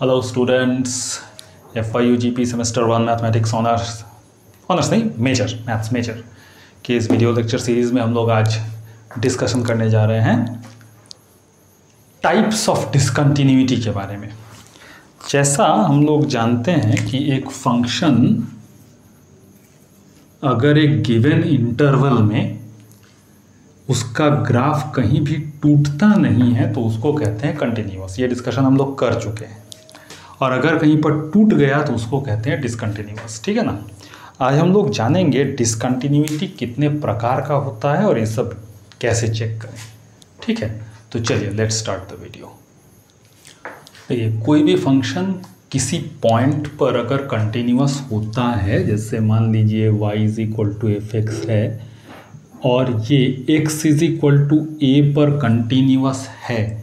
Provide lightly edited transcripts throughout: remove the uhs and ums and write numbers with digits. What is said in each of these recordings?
Hello students, FYU GP semester 1 mathematics honours नहीं major maths major के इस video lecture series में हम लोग आज डिस्कशन करने जा रहे हैं टाइप्स ऑफ डिसकंटिन्यूटी के बारे में। जैसा हम लोग जानते हैं कि एक फंक्शन अगर एक गिवन इंटरवल में उसका ग्राफ कहीं भी टूटता नहीं है तो उसको कहते हैं कंटिन्यूअस। ये डिस्कशन हम लोग कर चुके हैं। और अगर कहीं पर टूट गया तो उसको कहते हैं डिसकंटिन्यूअस। ठीक है ना। आज हम लोग जानेंगे डिसकंटिन्यूटी कितने प्रकार का होता है और ये सब कैसे चेक करें। ठीक है, तो चलिए लेट्स स्टार्ट द वीडियो। देखिए, कोई भी फंक्शन किसी पॉइंट पर अगर कंटिन्यूअस होता है, जैसे मान लीजिए y = f(x) है और ये x = a पर कंटिन्यूअस है,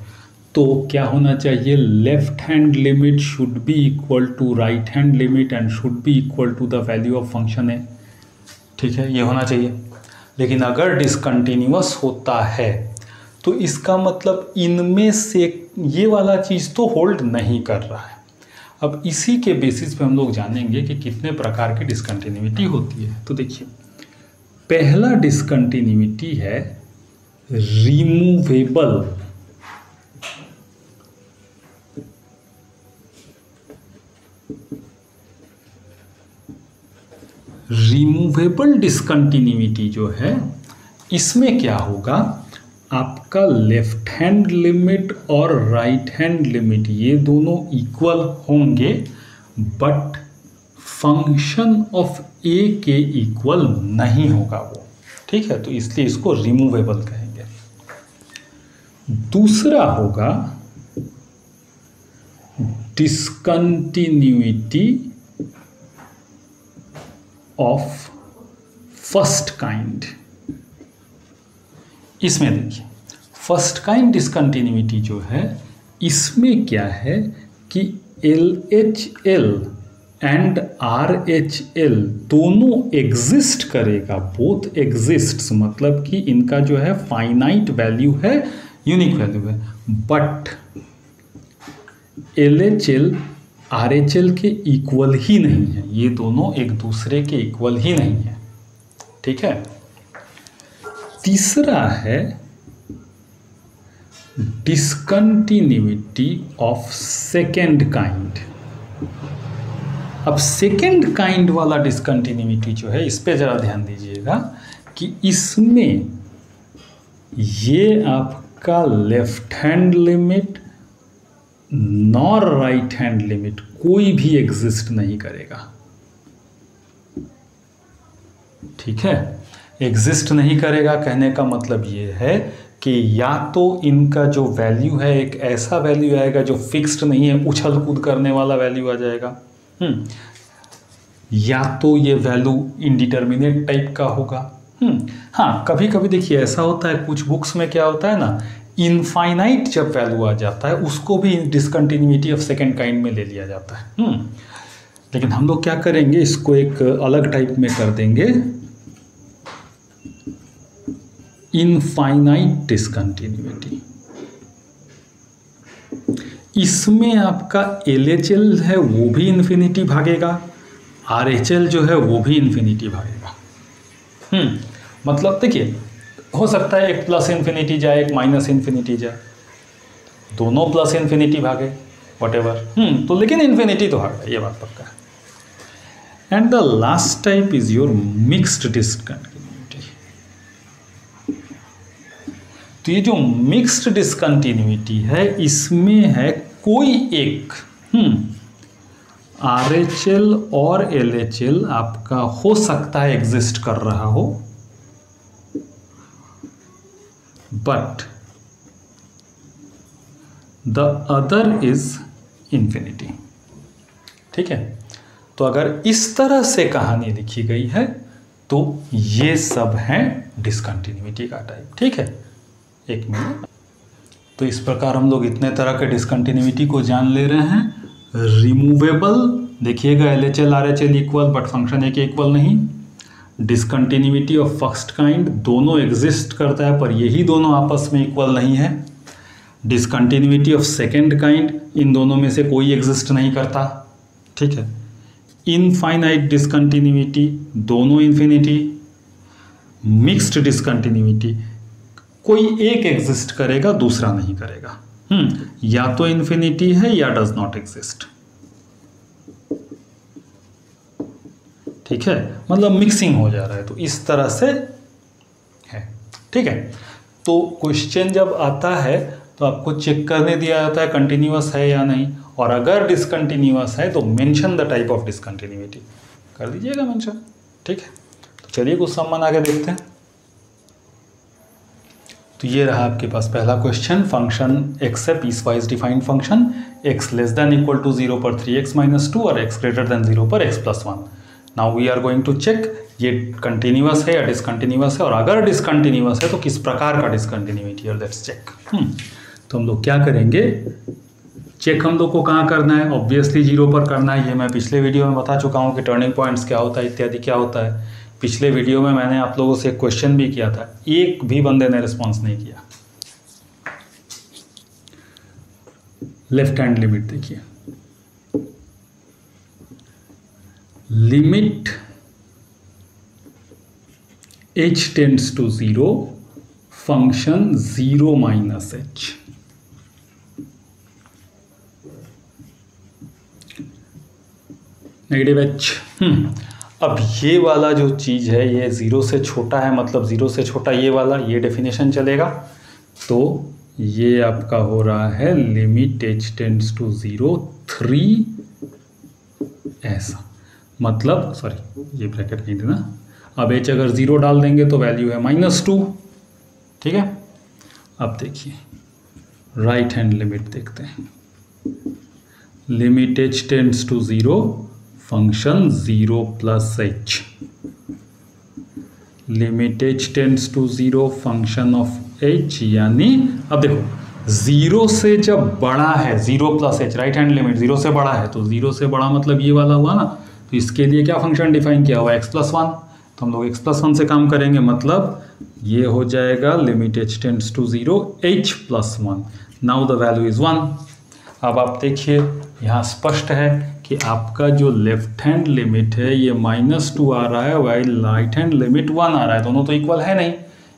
तो क्या होना चाहिए? Left hand limit should be equal to right hand limit and should be equal to the value of function है। ठीक है, ये होना चाहिए। लेकिन अगर डिसकंटिन्यूअस होता है तो इसका मतलब इनमें से ये वाला चीज़ तो होल्ड नहीं कर रहा है। अब इसी के बेसिस पे हम लोग जानेंगे कि कितने प्रकार की डिसकंटिन्यूटी होती है। तो देखिए, पहला डिसकंटिन्यूटी है रिमूवेबल। रिमूवेबल डिसकंटिन्यूटी जो है, इसमें क्या होगा? आपका लेफ्ट हैंड लिमिट और राइट हैंड लिमिट ये दोनों इक्वल होंगे, बट फंक्शन ऑफ ए के इक्वल नहीं होगा वो। ठीक है, तो इसलिए इसको रिमूवेबल कहेंगे। दूसरा होगा डिसकंटिन्यूटी ऑफ फर्स्ट काइंड। इसमें देखिए, फर्स्ट काइंड डिसकंटिन्यूटी जो है, इसमें क्या है कि LHL एंड RHL दोनों एग्जिस्ट करेगा। बोथ एग्जिस्ट्स मतलब कि इनका जो है फाइनाइट वैल्यू है, यूनिक वैल्यू है, बट LHL RHL के इक्वल ही नहीं है। ये दोनों एक दूसरे के इक्वल ही नहीं है। ठीक है। तीसरा है डिसकंटिन्यूटी ऑफ सेकेंड काइंड। अब सेकेंड काइंड वाला डिसकंटिन्यूटी जो है, इस पे जरा ध्यान दीजिएगा कि इसमें ये आपका left hand limit nor right hand limit कोई भी एग्जिस्ट नहीं करेगा। ठीक है, एग्जिस्ट नहीं करेगा कहने का मतलब ये है कि या तो इनका जो वैल्यू है एक ऐसा वैल्यू आएगा जो फिक्स्ड नहीं है, उछल कूद करने वाला वैल्यू आ जाएगा, या तो ये वैल्यू इनडिटर्मिनेट टाइप का होगा। हाँ, कभी कभी देखिए ऐसा होता है, कुछ बुक्स में क्या होता है ना, इनफाइनाइट जब वैल्यू आ जाता है उसको भी डिसकंटिन्यूटी ऑफ सेकेंड काइंड में ले लिया जाता है। लेकिन हम लोग क्या करेंगे, इसको एक अलग टाइप में कर देंगे, इनफाइनाइट डिसकंटिन्यूटी। इसमें आपका LHL है वो भी इन्फिनिटी भागेगा, RHL जो है वो भी इन्फिनिटी भागेगा। मतलब देखिए, हो सकता है एक प्लस इन्फिनिटी जाए, एक माइनस इन्फिनिटी जाए, दोनों प्लस इन्फिनिटी भागे, व्हाटएवर। तो लेकिन इन्फिनिटी तो भागा, ये बात पक्का है। And the last type is your mixed discontinuity. तो ये जो मिक्स्ड डिसकंटिन्यूटी है, इसमें है कोई एक RHL और LHL आपका हो सकता है एग्जिस्ट कर रहा हो, but the other is infinity. ठीक है, तो अगर इस तरह से कहानी लिखी गई है तो ये सब हैं डिसकंटिन्यूटी का टाइप। ठीक है, एक मिनट। तो इस प्रकार हम लोग इतने तरह के डिसकंटिन्यूटी को जान ले रहे हैं। रिमूवेबल, देखिएगा LHL RHL equal but function एक इक्वल नहीं। डिसकंटिन्यूटी ऑफ फर्स्ट काइंड, दोनों एग्जिस्ट करता है पर यही दोनों आपस में इक्वल नहीं है। डिसकंटिन्यूटी ऑफ सेकेंड काइंड, इन दोनों में से कोई एग्जिस्ट नहीं करता, ठीक है। इनफाइनाइट डिसकंटिन्यूटी, दोनों इन्फिनिटी। मिक्स्ड डिसकंटिन्यूटी, कोई एक एग्जिस्ट करेगा दूसरा नहीं करेगा। या तो इन्फिनिटी है या डज नॉट एग्जिस्ट, ठीक है, मतलब मिक्सिंग हो जा रहा है, तो इस तरह से है, ठीक है। तो क्वेश्चन जब आता है तो आपको चेक करने दिया जाता है कंटिन्यूअस है या नहीं, और अगर डिसकंटिन्यूअस है तो mention the type of discontinuity, कर दीजिएगा मेंशन, ठीक है। तो चलिए कुछ सम बना के देखते हैं। तो ये रहा आपके पास पहला क्वेश्चन, फंक्शन एक्स है piecewise defined function, x less than equal to 0 पर 3x-2 और एक्स ग्रेटर देन 0 पर x+1। Now we are going to check ये कंटिन्यूअस है या डिसकंटिन्यूअस है, और अगर डिसकंटिन्यूअस है तो किस प्रकार का डिसकंटिन्यूटी है, लेट्स चेक। तो हम लोग क्या करेंगे, चेक हम लोग को कहाँ करना है, ऑब्वियसली 0 पर करना है। ये मैं पिछले वीडियो में बता चुका हूँ कि टर्निंग पॉइंट्स क्या होता है इत्यादि क्या होता है। पिछले वीडियो में मैंने आप लोगों से एक क्वेश्चन भी किया था, एक भी बंदे ने रिस्पॉन्स नहीं किया। लेफ्ट हैंड लिमिट देखिए, limit h tends to 0 function 0 minus h, negative h। अब ये वाला जो चीज़ है ये 0 से छोटा है, मतलब 0 से छोटा ये वाला, ये डेफिनेशन चलेगा। तो ये आपका हो रहा है लिमिट h टेंड्स टू 0 3 ऐसा, मतलब सॉरी ये ब्रैकेट नहीं देना। अब h अगर 0 डाल देंगे तो वैल्यू है -2, ठीक है। अब देखिए राइट हैंड लिमिट देखते हैं, limit h tends to 0 function 0 plus h, limit h tends to 0 function of h, यानी अब देखो 0 से जब बड़ा है 0 plus h, right hand limit 0 से बड़ा है, तो 0 से बड़ा मतलब ये वाला हुआ ना, तो इसके लिए क्या फंक्शन डिफाइन किया हुआ x+1, तो हम लोग x+1 से काम करेंगे, मतलब ये हो जाएगा limit h tends to 0 h+1, now the value is 1। अब आप देखिए यहाँ स्पष्ट है कि आपका जो लेफ्ट हैंड लिमिट है ये -2 आ रहा है, वाइल राइट हैंड लिमिट 1 आ रहा है, दोनों तो इक्वल है नहीं।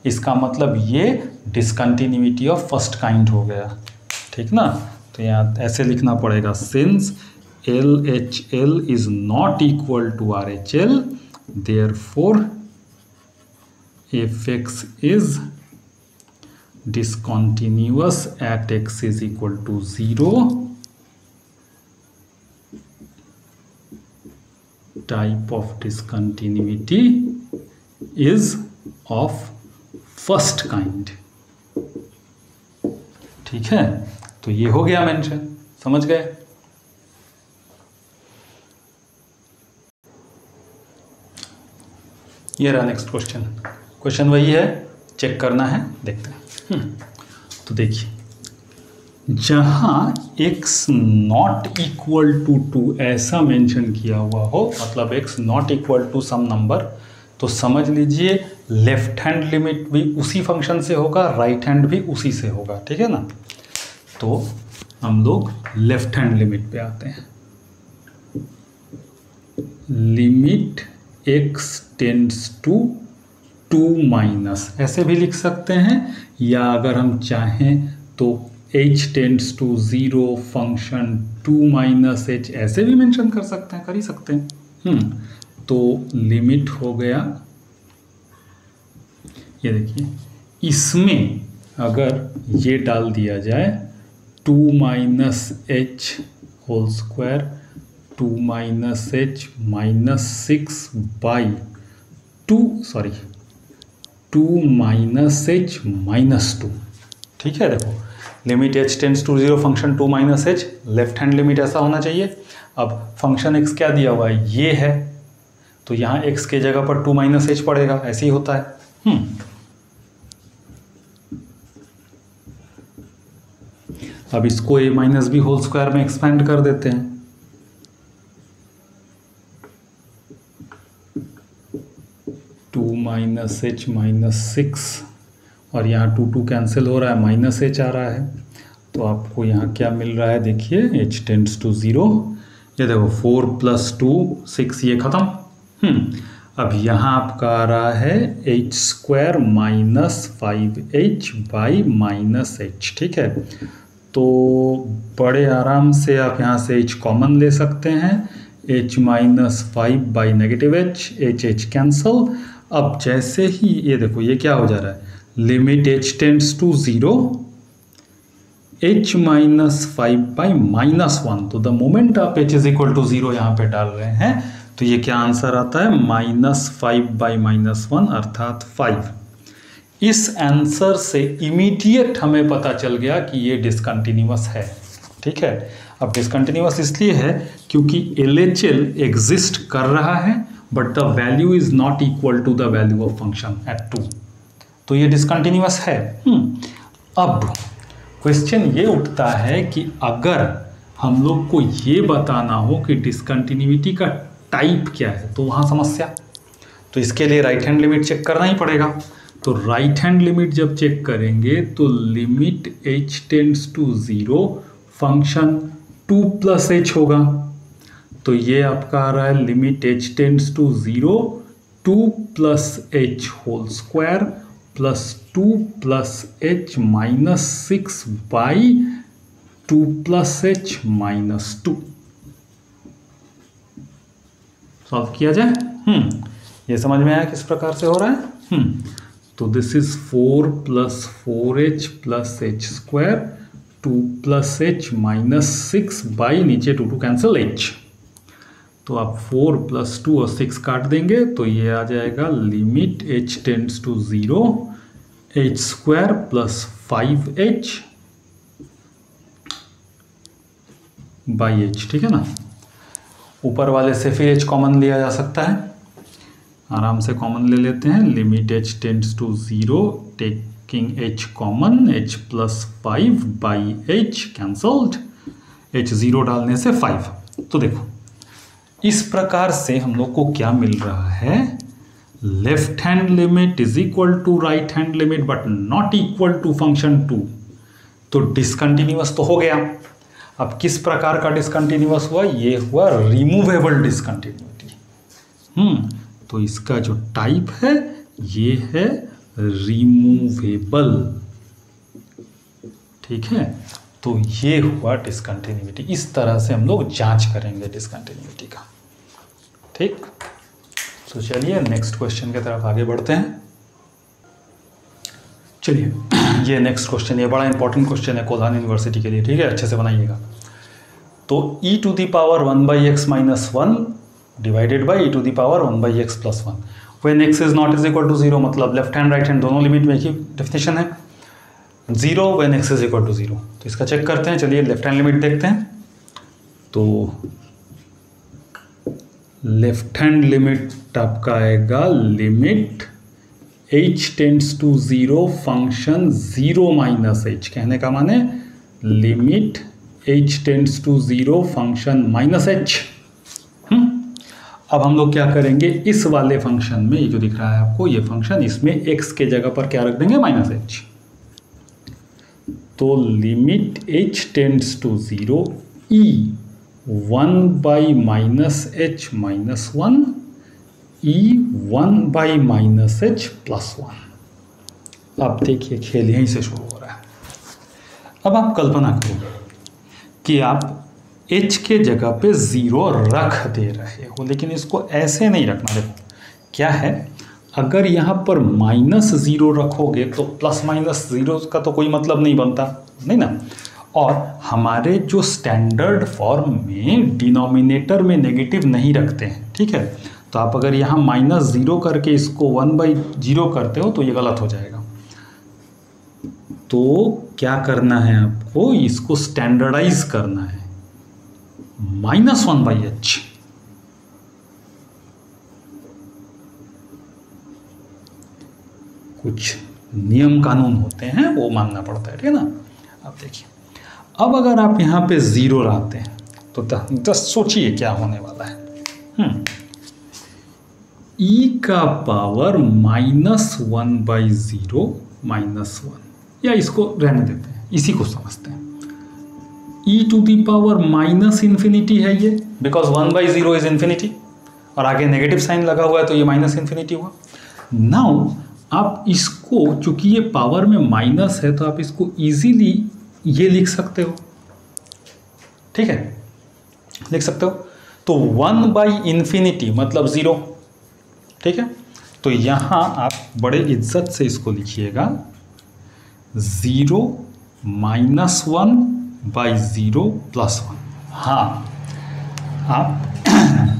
इसका मतलब ये डिसकंटिन्यूटी ऑफ फर्स्ट काइंड हो गया, ठीक ना। तो यहाँ ऐसे लिखना पड़ेगा, since LHL is not equal to RHL, therefore fx इज discontinuous at x is equal to 0, type of discontinuity is of first kind, ठीक है। तो ये हो गया मेंशन, समझ गए। ये रहा नेक्स्ट क्वेश्चन, क्वेश्चन वही है, चेक करना है, देखते हैं। तो देखिए जहाँ x नॉट इक्वल टू 2 ऐसा मेंशन किया हुआ हो, मतलब x not equal to some number, तो समझ लीजिए लेफ्ट हैंड लिमिट भी उसी फंक्शन से होगा, राइट हैंड भी उसी से होगा, ठीक है ना। तो हम लोग लेफ्ट हैंड लिमिट पे आते हैं, limit x tends to 2 minus, ऐसे भी लिख सकते हैं, या अगर हम चाहें तो h tends to 0 function 2 minus h, ऐसे भी मेंशन कर सकते हैं, कर ही सकते हैं। तो लिमिट हो गया, ये देखिए इसमें अगर ये डाल दिया जाए 2 minus h whole square 2 minus h -6/2 minus h -2, ठीक है। देखो limit h tends to 0 function 2 minus h, left hand limit ऐसा होना चाहिए। अब फंक्शन x क्या दिया हुआ है, ये है, तो यहाँ x के जगह पर 2 माइनस h पड़ेगा, ऐसे ही होता है। अब इसको a minus B whole square में एक्सपेंड कर देते हैं, माइनस h -6, और यहाँ 2 कैंसिल हो रहा है, माइनस h आ रहा है। तो आपको यहाँ क्या मिल रहा है, देखिए h टेंड्स टू 0, ये देखो 4 + 2 6, ये ख़त्म। अब यहाँ आपका आ रहा है h² - 5h / -h, ठीक है। तो बड़े आराम से आप यहाँ से h कॉमन ले सकते हैं, h - 5 / -h, h कैंसल। अब जैसे ही ये देखो ये क्या हो जा रहा है, limit h tends to 0, h - 5 / -1, तो द मोमेंट आप h = 0 यहाँ पे डाल रहे हैं तो ये क्या आंसर आता है, -5 / -1 अर्थात 5। इस आंसर से इमीडिएट हमें पता चल गया कि ये डिसकंटिन्यूअस है, ठीक है। अब डिसकंटिन्यूअस इसलिए है क्योंकि LHL एग्जिस्ट कर रहा है but the value is not equal to the value of function at 2, तो ये डिसकंटिन्यूअस है। अब क्वेश्चन ये उठता है कि अगर हम लोग को ये बताना हो कि डिसकंटिन्यूटी का टाइप क्या है, तो वहाँ समस्या, तो इसके लिए राइट हैंड लिमिट चेक करना ही पड़ेगा। तो राइट हैंड लिमिट जब चेक करेंगे तो limit h tends to 0 function 2 + h होगा, तो ये आपका आ रहा है limit h tends to 0 2 + h whole square plus 2 + h - 6 / 2 + h - 2 solve किया जाए। ये समझ में आया किस प्रकार से हो रहा है। तो this is 4 + 4h + h², 2 + h - 6 / नीचे 2 कैंसिल h, तो आप 4 + 2 और 6 काट देंगे तो ये आ जाएगा limit h tends to 0 h² + 5h / h, ठीक है ना। ऊपर वाले से फिर h कॉमन लिया जा सकता है, आराम से कॉमन ले लेते हैं, limit h tends to 0 taking h common, h + 5 / h cancelled, h 0 डालने से 5। तो देखो इस प्रकार से हम लोग को क्या मिल रहा है, left hand limit is equal to right hand limit but not equal to function 2, तो डिसकंटिन्यूअस तो हो गया। अब किस प्रकार का डिसकंटिन्यूअस हुआ, ये हुआ रिमूवेबल डिसकंटिन्यूटी। तो इसका जो टाइप है ये है रिमूवेबल, ठीक है। तो ये हुआ डिसकंटिन्यूटी, इस तरह से हम लोग जांच करेंगे डिसकंटिन्यूटी का, ठीक। तो चलिए नेक्स्ट क्वेश्चन की तरफ आगे बढ़ते हैं। चलिए ये नेक्स्ट क्वेश्चन, ये बड़ा इंपॉर्टेंट क्वेश्चन है कोल्हान यूनिवर्सिटी के लिए, ठीक है, अच्छे से बनाइएगा। तो e⁻ 1/x - 1 divided by e⁻ 1/x + 1 when x is not is equal to 0, मतलब लेफ्ट हैंड राइट हैंड दोनों लिमिट में एक ही डेफिनेशन है, 0 when x is equal to 0। तो इसका चेक करते हैं, चलिए लेफ्ट हैंड लिमिट देखते हैं। तो लेफ्ट हैंड लिमिट आपका आएगा limit h tends to 0 function 0 - h, कहने का माने limit h tends to 0 function -h। अब हम लोग क्या करेंगे, इस वाले फंक्शन में ये जो दिख रहा है आपको ये फंक्शन, इसमें x के जगह पर क्या रख देंगे, -h। तो limit h tends to 0 e 1/-h - 1 e 1/-h + 1। अब देखिए खेल यहीं से शुरू हो रहा है। अब आप कल्पना करो कि आप h के जगह पे 0 रख दे रहे हो, लेकिन इसको ऐसे नहीं रखना। देखो क्या है, अगर यहाँ पर -0 रखोगे तो ±0 का तो कोई मतलब नहीं बनता, नहीं ना। और हमारे जो स्टैंडर्ड फॉर्म में डिनोमिनेटर में नेगेटिव नहीं रखते हैं, ठीक है। तो आप अगर यहाँ -0 करके इसको 1/0 करते हो तो ये गलत हो जाएगा। तो क्या करना है आपको, इसको स्टैंडर्डाइज करना है, -1/h। कुछ नियम कानून होते हैं वो मानना पड़ता है, ठीक है ना। अब देखिए, अब अगर आप यहाँ पे 0 लाते हैं तो जस्ट सोचिए क्या होने वाला है। e का पावर -1/0 -1, या इसको रहने देते हैं, इसी को समझते हैं। E to the power minus infinity है ये, बिकॉज 1/0 इज इन्फिनिटी और आगे नेगेटिव साइन लगा हुआ है तो ये माइनस इन्फिनिटी हुआ। नाउ आप इसको, चूंकि ये पावर में माइनस है तो आप इसको इजीली ये लिख सकते हो, ठीक है, लिख सकते हो। तो 1/∞ मतलब 0, ठीक है। तो यहां आप बड़े इज्जत से इसको लिखिएगा 0 - 1/0 + 1। हाँ, आप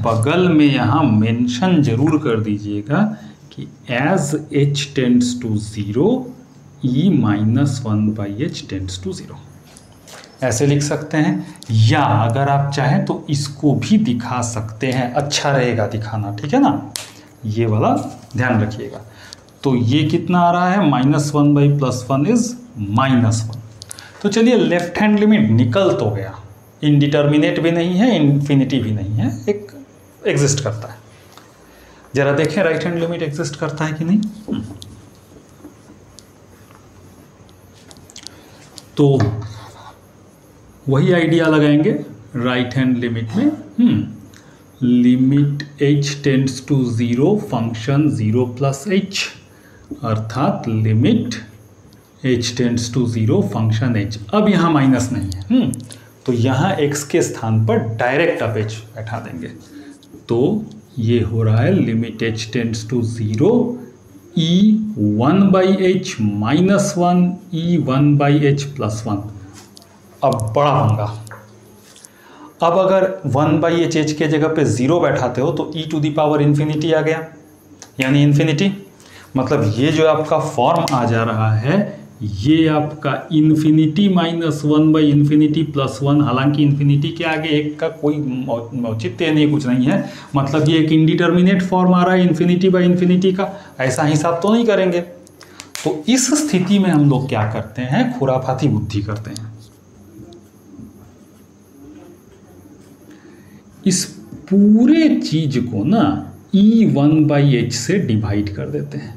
बगल में यहां मेंशन जरूर कर दीजिएगा कि as h tends to 0 e - 1/h tends to 0, ऐसे लिख सकते हैं। या अगर आप चाहें तो इसको भी दिखा सकते हैं, अच्छा रहेगा दिखाना, ठीक है ना, ये वाला ध्यान रखिएगा। तो ये कितना आ रहा है, -1/+1 इज -1। तो चलिए लेफ्ट हैंड लिमिट निकल तो गया, इनडिटर्मिनेट भी नहीं है, इन्फिनिटी भी नहीं है, एक एग्जिस्ट करता है। जरा देखें राइट हैंड लिमिट एग्जिस्ट करता है कि नहीं। तो वही आइडिया लगाएंगे राइट हैंड लिमिट में। Limit h tends to 0 function 0 + h, अर्थात limit h tends to 0 function h। अब यहाँ माइनस नहीं है, तो यहाँ x के स्थान पर डायरेक्ट आप h बैठा देंगे। तो ये हो रहा है limit h tends to 0 e 1/h - 1 e 1/h + 1। अब बड़ा पंगा, अब अगर 1/h के जगह पे 0 बैठाते हो तो e to the power infinity आ गया, यानी इन्फिनिटी। मतलब ये जो आपका फॉर्म आ जा रहा है ये आपका इन्फिनिटी - 1/∞ + 1, हालांकि इन्फिनिटी के आगे एक का कोई औचित्य नहीं, कुछ नहीं है, मतलब ये एक इंडिटर्मिनेट फॉर्म आ रहा है इन्फिनिटी का, ऐसा हिसाब तो नहीं करेंगे। तो इस स्थिति में हम लोग क्या करते हैं, खुराफाती बुद्धि करते हैं, इस पूरे चीज को ना e 1/h से डिवाइड कर देते हैं,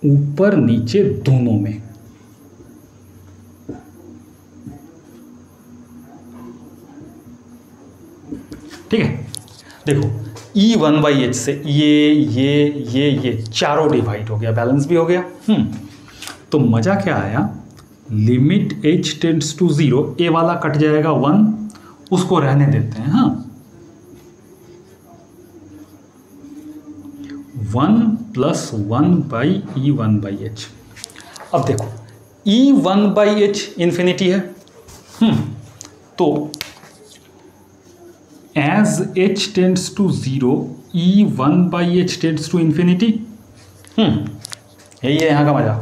ऊपर नीचे दोनों में। ठीक है, देखो e 1/h से ये चारों डिवाइड हो गया, बैलेंस भी हो गया। तो मजा क्या आया, लिमिट h टेंड्स टू 0, ए वाला कट जाएगा 1, उसको रहने देते हैं। हाँ, 1 + 1/e 1/h। अब देखो e 1/h इन्फिनिटी है, तो as h tends to 0 e 1/h tends to infinity. यही है यहाँ का मजा।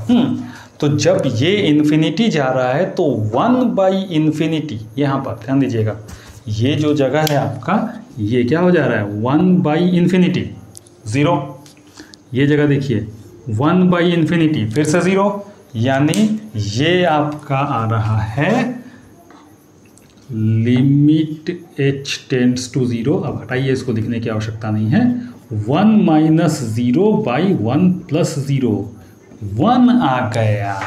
तो जब ये इन्फिनिटी जा रहा है तो 1/∞, यहाँ पर ध्यान दीजिएगा, ये जो जगह है आपका, ये क्या हो जा रहा है 1/∞, 0। ये जगह देखिए 1/∞, फिर से 0, यानी ये आपका आ रहा है लिमिट h टेंड्स टू 0। अब हटाइए, इसको लिखने की आवश्यकता नहीं है। 1 - 0/1 + 0, 1 आ गया,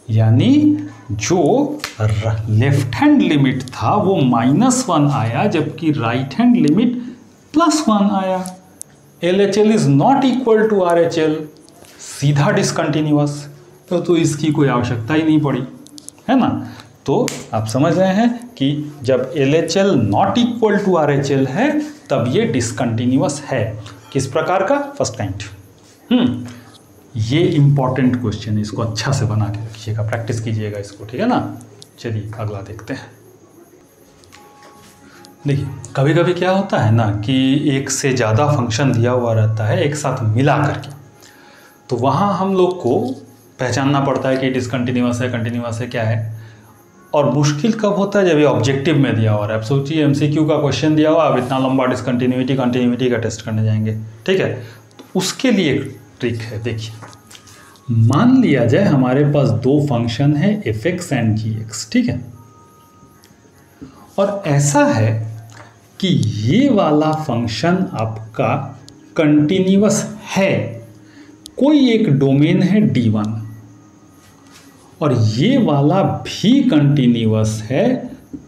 यानी जो लेफ्ट हैंड लिमिट था वो -1 आया, जबकि राइट हैंड लिमिट +1 आया। LHL is not equal to RHL, सीधा डिसकंटिन्यूअस, तो इसकी कोई आवश्यकता ही नहीं पड़ी, है ना। तो आप समझ रहे हैं कि जब LHL not equal to RHL है तब ये डिसकंटिन्यूअस है। किस प्रकार का, फर्स्ट काइंड। ये इंपॉर्टेंट क्वेश्चन है, इसको अच्छा से बना के रखिएगा, प्रैक्टिस कीजिएगा इसको, ठीक है ना। चलिए अगला देखते हैं। देखिए कभी कभी क्या होता है ना कि एक से ज़्यादा फंक्शन दिया हुआ रहता है एक साथ मिला करके, तो वहाँ हम लोग को पहचानना पड़ता है कि डिसकंटिन्यूअस है, कंटिन्यूअस है, क्या है। और मुश्किल कब होता है, जब ये ऑब्जेक्टिव में दिया हुआ है। अब सोचिए MCQ का क्वेश्चन दिया हुआ, अब इतना लंबा डिसकंटिन्यूटी कंटिन्यूटी का टेस्ट करने जाएंगे, ठीक है। तो उसके लिए एक ट्रिक है, देखिए मान लिया जाए हमारे पास दो फंक्शन है f(x) एंड g(x), ठीक है। और ऐसा है कि ये वाला फंक्शन आपका कंटिन्यूअस है, कोई एक डोमेन है D1 और ये वाला भी कंटिन्यूअस है,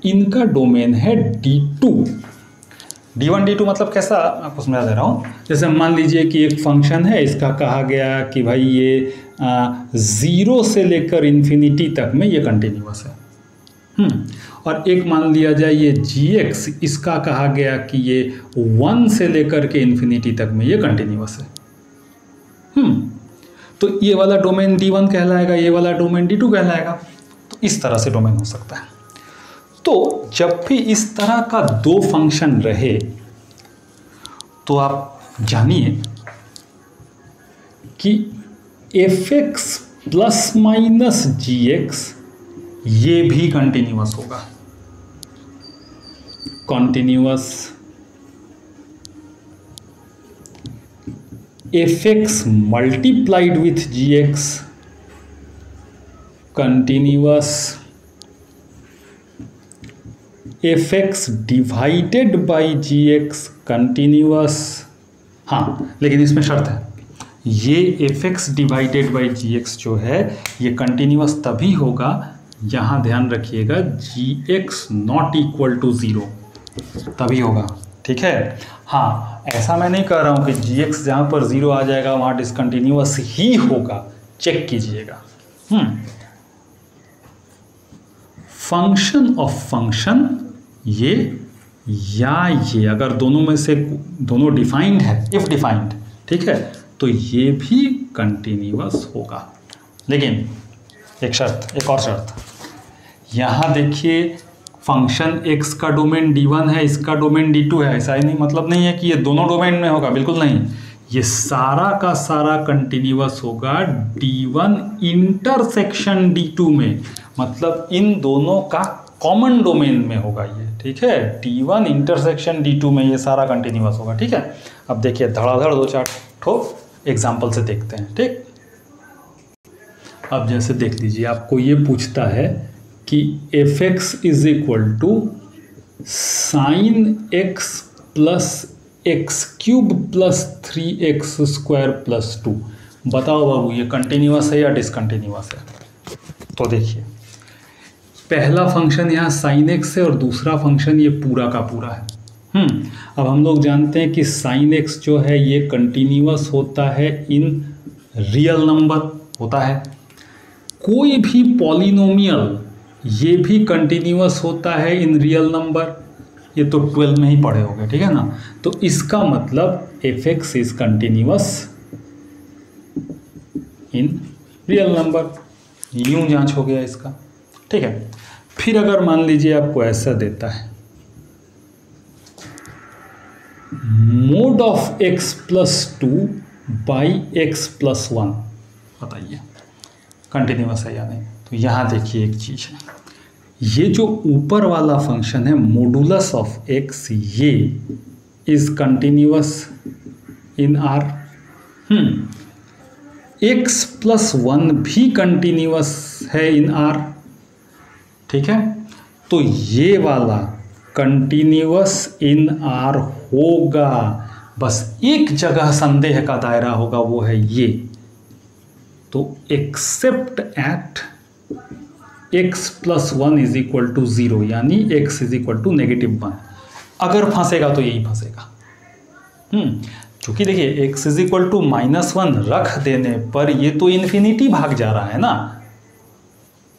इनका डोमेन है D2। D1 D2 मतलब कैसा, आपको समझा दे रहा हूँ। जैसे मान लीजिए कि एक फंक्शन है, इसका कहा गया कि भाई ये 0 से लेकर इन्फिनिटी तक में ये कंटिन्यूअस है। और एक मान लिया जाए ये gx, इसका कहा गया कि ये 1 से लेकर के इन्फिनिटी तक में ये कंटिन्यूअस है। तो ये वाला डोमेन D1 कहलाएगा, ये वाला डोमेन D2 कहलाएगा। तो इस तरह से डोमेन हो सकता है। तो जब भी इस तरह का दो फंक्शन रहे तो आप जानिए कि fx प्लस माइनस gx ये भी कंटिन्यूअस होगा। Continuous fx multiplied with gx, continuous fx divided by gx, continuous. हाँ, लेकिन इसमें शर्त है, ये fx डिवाइडेड बाई gx जो है ये कंटिन्यूअस तभी होगा, यहाँ ध्यान रखिएगा, gx नॉट इक्वल टू 0, तभी होगा। ठीक है। हाँ, ऐसा मैं नहीं कह रहा हूँ कि gx जहाँ पर 0 आ जाएगा वहाँ डिसकंटिन्यूअस ही होगा, चेक कीजिएगा। फंक्शन ऑफ फंक्शन ये या ये, अगर दोनों में से दोनों डिफाइंड है, इफ डिफाइंड, ठीक है, तो ये भी कंटिन्यूअस होगा। लेकिन एक शर्त, एक और शर्त, यहाँ देखिए फंक्शन x का डोमेन D1 है, इसका डोमेन D2 है। ऐसा ही नहीं, मतलब नहीं है कि ये दोनों डोमेन में होगा, बिल्कुल नहीं। ये सारा का सारा कंटिन्यूअस होगा D1 इंटरसेक्शन D2 में, मतलब इन दोनों का कॉमन डोमेन में होगा ये। ठीक है, D1 इंटरसेक्शन D2 में ये सारा कंटिन्यूअस होगा। ठीक है। अब देखिए धड़ाधड़ 2-4 ठो एग्जाम्पल से देखते हैं। ठीक, अब जैसे देख लीजिए, आपको ये पूछता है कि fx is equal to sine x plus x cube plus 3x square plus 2। बताओ बाबू, ये कंटिन्यूअस है या डिसकंटिन्यूअस है? तो देखिए, पहला फंक्शन यहाँ साइन x है और दूसरा फंक्शन ये पूरा का पूरा है। अब हम लोग जानते हैं कि साइन x जो है ये कंटिन्यूअस होता है इन रियल नंबर होता है। कोई भी पॉलिनोमियल ये भी कंटिन्यूअस होता है इन रियल नंबर, ये तो 12 में ही पढ़े होंगे। ठीक है ना। तो इसका मतलब fx is continuous in real number, यूं जांच हो गया इसका। ठीक है। फिर अगर मान लीजिए आपको ऐसा देता है mode of x plus 2 by x plus 1, बताइए कंटिन्यूअस है या नहीं? तो यहाँ देखिए एक चीज़ है, ये जो ऊपर वाला फंक्शन है मोडुलस ऑफ x, ये is continuous in R। x plus 1 भी कंटिन्यूअस है इन R। ठीक है। तो ये वाला कंटिन्यूअस इन R होगा, बस एक जगह संदेह का दायरा होगा, वो है ये। तो except at x plus 1 is equal to 0, यानी x इज इक्वल टू -1, अगर फंसेगा तो यही फंसेगा। क्योंकि देखिए x इज इक्वल टू -1 रख देने पर ये तो इन्फिनिटी भाग जा रहा है ना,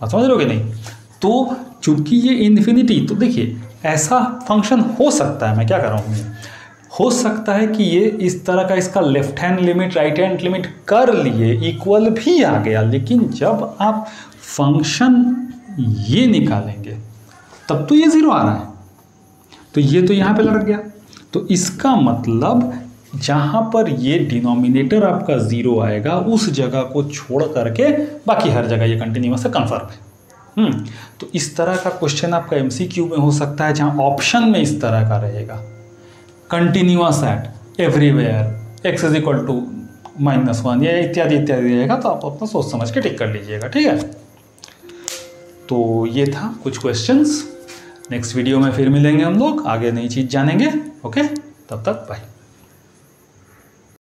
आप समझ रहे हो कि नहीं? तो चूंकि ये इन्फिनिटी, तो देखिए ऐसा फंक्शन हो सकता है, मैं क्या कर रहा हूँ, हो सकता है कि ये इस तरह का इसका left hand limit right hand limit कर लिए, इक्वल भी आ गया, लेकिन जब आप फंक्शन ये निकालेंगे तब तो ये 0 आ रहा है, तो ये तो यहाँ पे लग गया। तो इसका मतलब जहाँ पर ये डिनोमिनेटर आपका 0 आएगा उस जगह को छोड़ करके बाकी हर जगह ये कंटिन्यूअस है, कन्फर्म है। तो इस तरह का क्वेश्चन आपका MCQ में हो सकता है, जहाँ ऑप्शन में इस तरह का रहेगा, continuous at everywhere x is equal to -1 या इत्यादि इत्यादि रहेगा। तो आप अपना सोच समझ के टिक कर लीजिएगा। ठीक है। तो ये था कुछ क्वेश्चंस। नेक्स्ट वीडियो में फिर मिलेंगे हम लोग, आगे नई चीज़ जानेंगे। ओके, तब तक बाय।